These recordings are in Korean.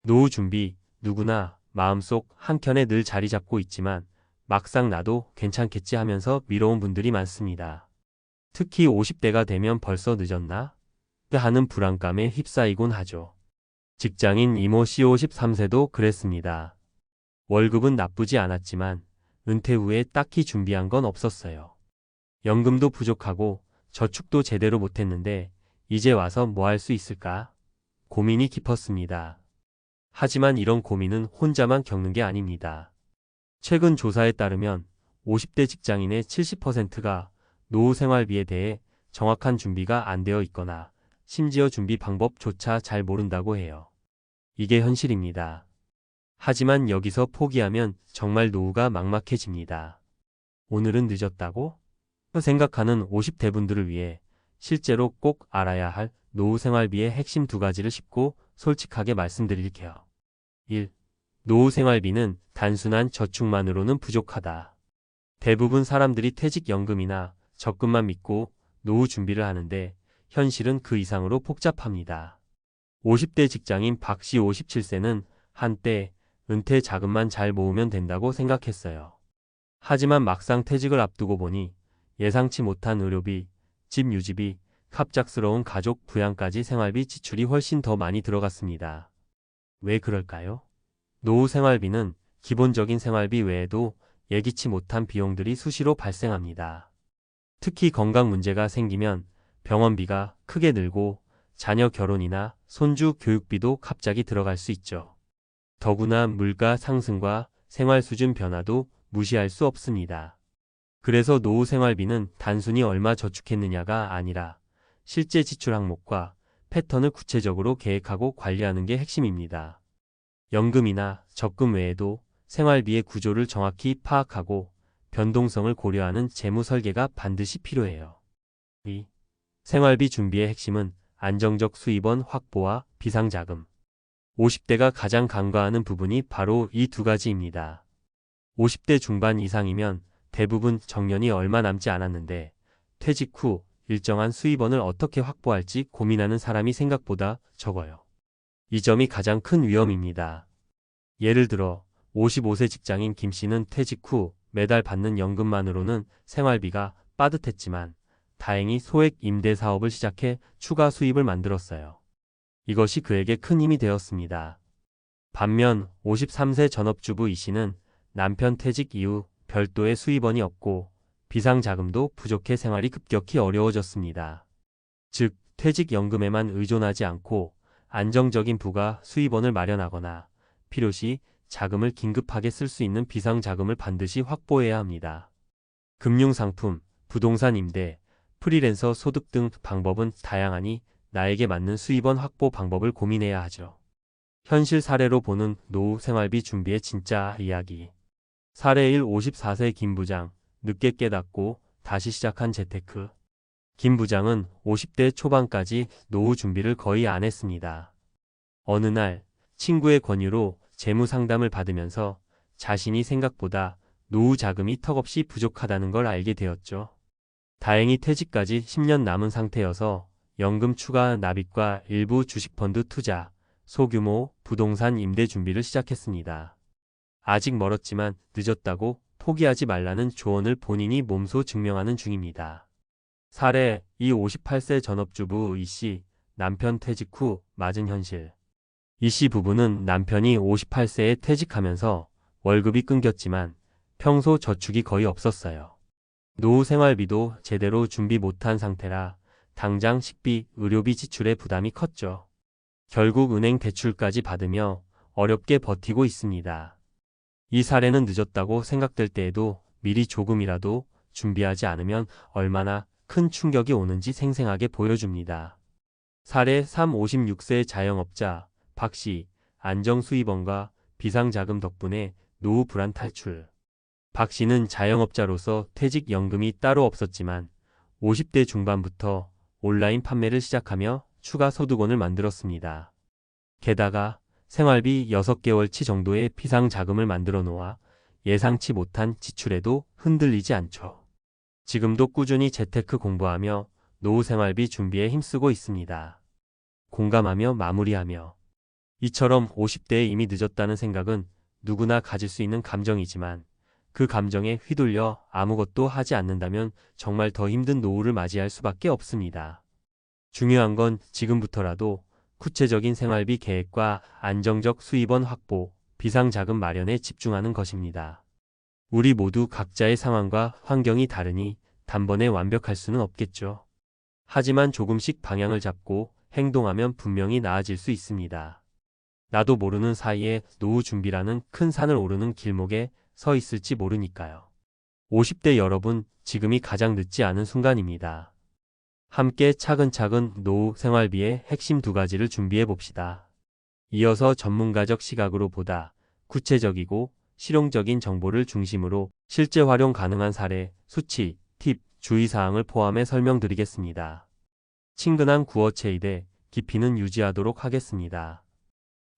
노후 준비, 누구나 마음속 한켠에 늘 자리 잡고 있지만 막상 나도 괜찮겠지 하면서 미뤄온 분들이 많습니다. 특히 50대가 되면 벌써 늦었나? 하는 불안감에 휩싸이곤 하죠. 직장인 이모 씨 53세도 그랬습니다. 월급은 나쁘지 않았지만 은퇴 후에 딱히 준비한 건 없었어요. 연금도 부족하고 저축도 제대로 못했는데 이제 와서 뭐 할 수 있을까? 고민이 깊었습니다. 하지만 이런 고민은 혼자만 겪는 게 아닙니다. 최근 조사에 따르면 50대 직장인의 70%가 노후 생활비에 대해 정확한 준비가 안 되어 있거나 심지어 준비 방법조차 잘 모른다고 해요. 이게 현실입니다. 하지만 여기서 포기하면 정말 노후가 막막해집니다. 오늘은 늦었다고? 생각하는 50대 분들을 위해 실제로 꼭 알아야 할 노후 생활비의 핵심 두 가지를 쉽고 솔직하게 말씀드릴게요. 1. 노후 생활비는 단순한 저축만으로는 부족하다. 대부분 사람들이 퇴직연금이나 적금만 믿고 노후 준비를 하는데 현실은 그 이상으로 복잡합니다. 50대 직장인 박 씨 57세는 한때 은퇴 자금만 잘 모으면 된다고 생각했어요. 하지만 막상 퇴직을 앞두고 보니 예상치 못한 의료비, 집 유지비, 갑작스러운 가족 부양까지 생활비 지출이 훨씬 더 많이 들어갔습니다. 왜 그럴까요? 노후 생활비는 기본적인 생활비 외에도 예기치 못한 비용들이 수시로 발생합니다. 특히 건강 문제가 생기면 병원비가 크게 늘고 자녀 결혼이나 손주 교육비도 갑자기 들어갈 수 있죠. 더구나 물가 상승과 생활 수준 변화도 무시할 수 없습니다. 그래서 노후 생활비는 단순히 얼마 저축했느냐가 아니라 실제 지출 항목과 패턴을 구체적으로 계획하고 관리하는 게 핵심입니다. 연금이나 적금 외에도 생활비의 구조를 정확히 파악하고 변동성을 고려하는 재무 설계가 반드시 필요해요. 2. 생활비 준비의 핵심은 안정적 수입원 확보와 비상자금. 50대가 가장 간과하는 부분이 바로 이 두 가지입니다. 50대 중반 이상이면 대부분 정년이 얼마 남지 않았는데 퇴직 후 일정한 수입원을 어떻게 확보할지 고민하는 사람이 생각보다 적어요. 이 점이 가장 큰 위험입니다. 예를 들어 55세 직장인 김 씨는 퇴직 후 매달 받는 연금만으로는 생활비가 빠듯했지만 다행히 소액 임대 사업을 시작해 추가 수입을 만들었어요. 이것이 그에게 큰 힘이 되었습니다. 반면 53세 전업주부 이 씨는 남편 퇴직 이후 별도의 수입원이 없고 비상자금도 부족해 생활이 급격히 어려워졌습니다. 즉, 퇴직연금에만 의존하지 않고 안정적인 부가 수입원을 마련하거나 필요시 자금을 긴급하게 쓸 수 있는 비상자금을 반드시 확보해야 합니다. 금융상품, 부동산 임대, 프리랜서 소득 등 방법은 다양하니 나에게 맞는 수입원 확보 방법을 고민해야 하죠. 현실 사례로 보는 노후 생활비 준비의 진짜 이야기. 사례 1. 54세 김 부장, 늦게 깨닫고 다시 시작한 재테크. 김 부장은 50대 초반까지 노후 준비를 거의 안 했습니다. 어느 날 친구의 권유로 재무 상담을 받으면서 자신이 생각보다 노후 자금이 턱없이 부족하다는 걸 알게 되었죠. 다행히 퇴직까지 10년 남은 상태여서 연금 추가 납입과 일부 주식펀드 투자, 소규모 부동산 임대 준비를 시작했습니다. 아직 멀었지만 늦었다고 포기하지 말라는 조언을 본인이 몸소 증명하는 중입니다. 사례 2. 58세 전업주부 이 씨, 남편 퇴직 후 맞은 현실. 이 씨 부부는 남편이 58세에 퇴직하면서 월급이 끊겼지만 평소 저축이 거의 없었어요. 노후 생활비도 제대로 준비 못한 상태라 당장 식비, 의료비 지출의 부담이 컸죠. 결국 은행 대출까지 받으며 어렵게 버티고 있습니다. 이 사례는 늦었다고 생각될 때에도 미리 조금이라도 준비하지 않으면 얼마나 큰 충격이 오는지 생생하게 보여줍니다. 사례 3. 56세 자영업자 박 씨, 안정수입원과 비상자금 덕분에 노후 불안 탈출. 박 씨는 자영업자로서 퇴직연금이 따로 없었지만 50대 중반부터 온라인 판매를 시작하며 추가 소득원을 만들었습니다. 게다가 생활비 6개월치 정도의 비상자금을 만들어 놓아 예상치 못한 지출에도 흔들리지 않죠. 지금도 꾸준히 재테크 공부하며 노후 생활비 준비에 힘쓰고 있습니다. 공감하며 마무리하며 이처럼 50대에 이미 늦었다는 생각은 누구나 가질 수 있는 감정이지만 그 감정에 휘둘려 아무것도 하지 않는다면 정말 더 힘든 노후를 맞이할 수밖에 없습니다. 중요한 건 지금부터라도 구체적인 생활비 계획과 안정적 수입원 확보, 비상자금 마련에 집중하는 것입니다. 우리 모두 각자의 상황과 환경이 다르니 단번에 완벽할 수는 없겠죠. 하지만 조금씩 방향을 잡고 행동하면 분명히 나아질 수 있습니다. 나도 모르는 사이에 노후 준비라는 큰 산을 오르는 길목에 서 있을지 모르니까요. 50대 여러분, 지금이 가장 늦지 않은 순간입니다. 함께 차근차근 노후 생활비의 핵심 두 가지를 준비해 봅시다. 이어서 전문가적 시각으로 보다 구체적이고 실용적인 정보를 중심으로 실제 활용 가능한 사례, 수치, 팁, 주의사항을 포함해 설명드리겠습니다. 친근한 구어체이되 깊이는 유지하도록 하겠습니다.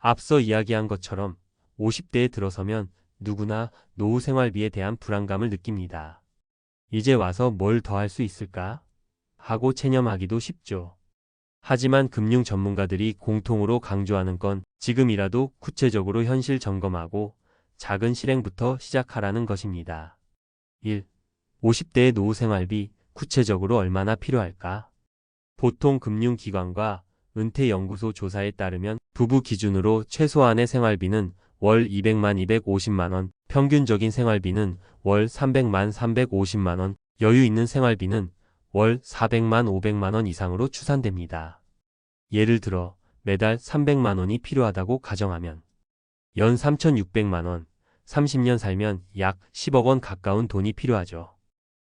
앞서 이야기한 것처럼 50대에 들어서면 누구나 노후 생활비에 대한 불안감을 느낍니다. 이제 와서 뭘 더 할 수 있을까? 하고 체념하기도 쉽죠. 하지만 금융 전문가들이 공통으로 강조하는 건 지금이라도 구체적으로 현실 점검하고 작은 실행부터 시작하라는 것입니다. 1. 50대의 노후 생활비 구체적으로 얼마나 필요할까? 보통 금융기관과 은퇴연구소 조사에 따르면 부부 기준으로 최소한의 생활비는 월 200만 250만 원, 평균적인 생활비는 월 300만 350만 원, 여유 있는 생활비는 월 400만 500만 원 이상으로 추산됩니다. 예를 들어 매달 300만 원이 필요하다고 가정하면 연 3,600만 원, 30년 살면 약 10억 원 가까운 돈이 필요하죠.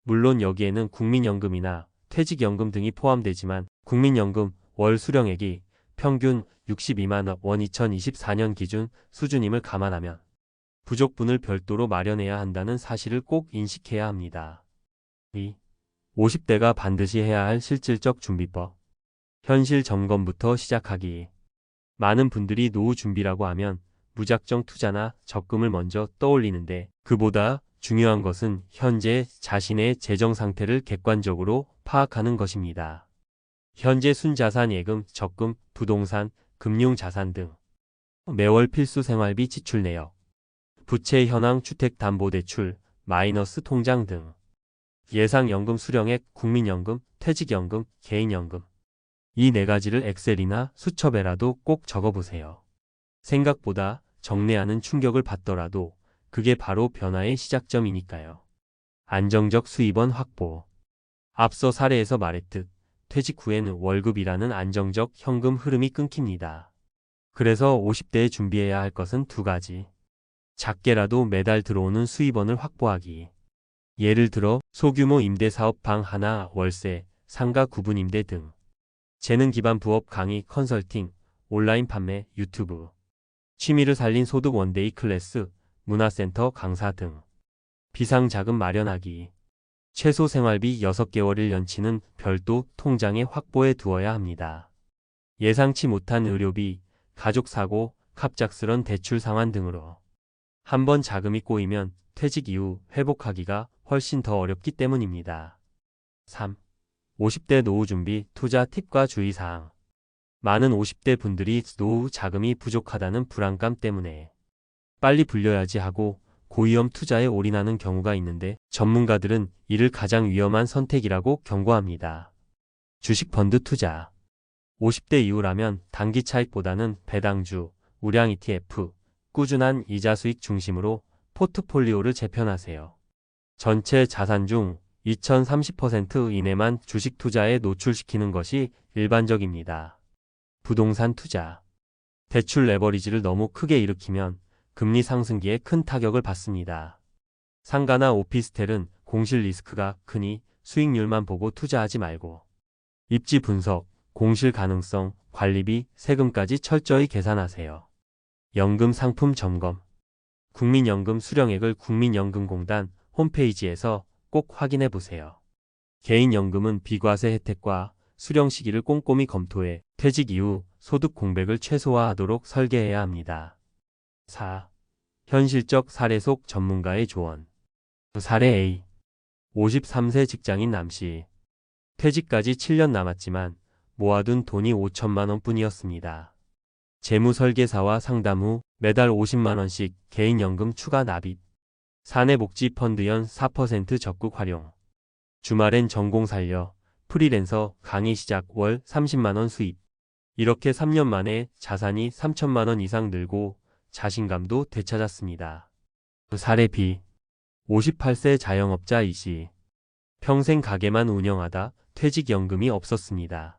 물론 여기에는 국민연금이나 퇴직연금 등이 포함되지만 국민연금 월 수령액이 평균 62만 원 2024년 기준 수준임을 감안하면 부족분을 별도로 마련해야 한다는 사실을 꼭 인식해야 합니다. 2. 50대가 반드시 해야 할 실질적 준비법. 현실 점검부터 시작하기. 많은 분들이 노후 준비라고 하면 무작정 투자나 적금을 먼저 떠올리는데 그보다 중요한 것은 현재 자신의 재정 상태를 객관적으로 파악하는 것입니다. 현재 순자산 예금, 적금, 부동산, 금융자산 등 매월 필수 생활비 지출 내역, 부채 현황 주택담보대출, 마이너스 통장 등 예상연금 수령액, 국민연금, 퇴직연금, 개인연금 이 네 가지를 엑셀이나 수첩에라도 꼭 적어보세요. 생각보다 정례하는 충격을 받더라도 그게 바로 변화의 시작점이니까요. 안정적 수입원 확보. 앞서 사례에서 말했듯 퇴직 후에는 월급이라는 안정적 현금 흐름이 끊깁니다. 그래서 50대에 준비해야 할 것은 두 가지. 작게라도 매달 들어오는 수입원을 확보하기. 예를 들어 소규모 임대사업 방 하나, 월세, 상가 구분 임대 등. 재능 기반 부업 강의, 컨설팅, 온라인 판매, 유튜브. 취미를 살린 소득 원데이 클래스, 문화센터 강사 등. 비상자금 마련하기. 최소 생활비 6개월 1년치는 별도 통장에 확보해 두어야 합니다. 예상치 못한 의료비, 가족사고, 갑작스런 대출 상환 등으로. 한번 자금이 꼬이면 퇴직 이후 회복하기가 훨씬 더 어렵기 때문입니다. 3. 50대 노후 준비 투자 팁과 주의사항. 많은 50대 분들이 노후 자금이 부족하다는 불안감 때문에 빨리 불려야지 하고 고위험 투자에 올인하는 경우가 있는데 전문가들은 이를 가장 위험한 선택이라고 경고합니다. 주식 펀드 투자. 50대 이후라면 단기 차익보다는 배당주, 우량 ETF, 꾸준한 이자 수익 중심으로 포트폴리오를 재편하세요. 전체 자산 중 2030% 이내만 주식 투자에 노출시키는 것이 일반적입니다. 부동산 투자. 대출 레버리지를 너무 크게 일으키면 금리 상승기에 큰 타격을 받습니다. 상가나 오피스텔은 공실 리스크가 크니 수익률만 보고 투자하지 말고 입지 분석, 공실 가능성, 관리비, 세금까지 철저히 계산하세요. 연금 상품 점검. 국민연금 수령액을 국민연금공단 홈페이지에서 꼭 확인해 보세요. 개인연금은 비과세 혜택과 수령 시기를 꼼꼼히 검토해 퇴직 이후 소득 공백을 최소화하도록 설계해야 합니다. 4. 현실적 사례 속 전문가의 조언. 사례 A. 53세 직장인 남씨. 퇴직까지 7년 남았지만 모아둔 돈이 5천만 원뿐이었습니다. 재무설계사와 상담 후 매달 50만 원씩 개인연금 추가 납입. 사내복지펀드 연 4% 적극 활용. 주말엔 전공 살려. 프리랜서 강의 시작 월 30만 원 수입. 이렇게 3년 만에 자산이 3천만 원 이상 늘고 자신감도 되찾았습니다. 사례 B. 58세 자영업자 이씨. 평생 가게만 운영하다 퇴직연금이 없었습니다.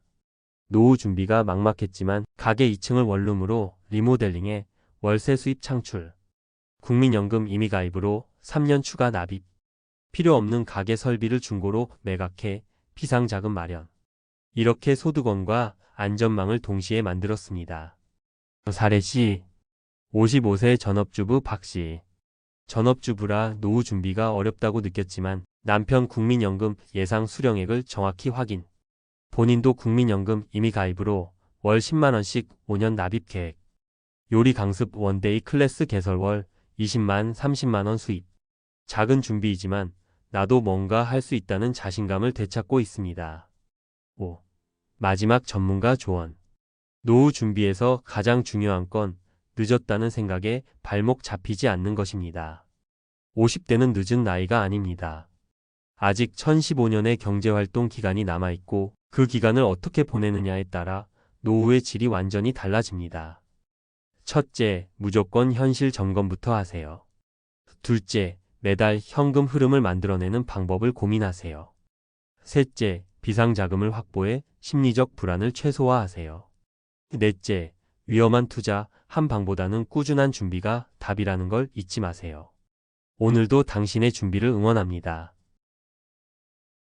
노후 준비가 막막했지만 가게 2층을 원룸으로 리모델링해 월세 수입 창출. 국민연금 임의가입으로 3년 추가 납입. 필요 없는 가게 설비를 중고로 매각해 비상자금 마련. 이렇게 소득원과 안전망을 동시에 만들었습니다. 사례 C. 55세 전업주부 박씨. 전업주부라 노후 준비가 어렵다고 느꼈지만 남편 국민연금 예상 수령액을 정확히 확인. 본인도 국민연금 임의가입으로 월 10만 원씩 5년 납입 계획. 요리 강습 원데이 클래스 개설 월 20만 30만 원 수입. 작은 준비이지만 나도 뭔가 할 수 있다는 자신감을 되찾고 있습니다. 5. 마지막 전문가 조언. 노후 준비에서 가장 중요한 건 늦었다는 생각에 발목 잡히지 않는 것입니다. 50대는 늦은 나이가 아닙니다. 아직 1015년의 경제활동 기간이 남아있고 그 기간을 어떻게 보내느냐에 따라 노후의 질이 완전히 달라집니다. 첫째, 무조건 현실 점검부터 하세요. 둘째, 매달 현금 흐름을 만들어내는 방법을 고민하세요. 셋째, 비상자금을 확보해 심리적 불안을 최소화하세요. 넷째, 위험한 투자 한 방보다는 꾸준한 준비가 답이라는 걸 잊지 마세요. 오늘도 당신의 준비를 응원합니다.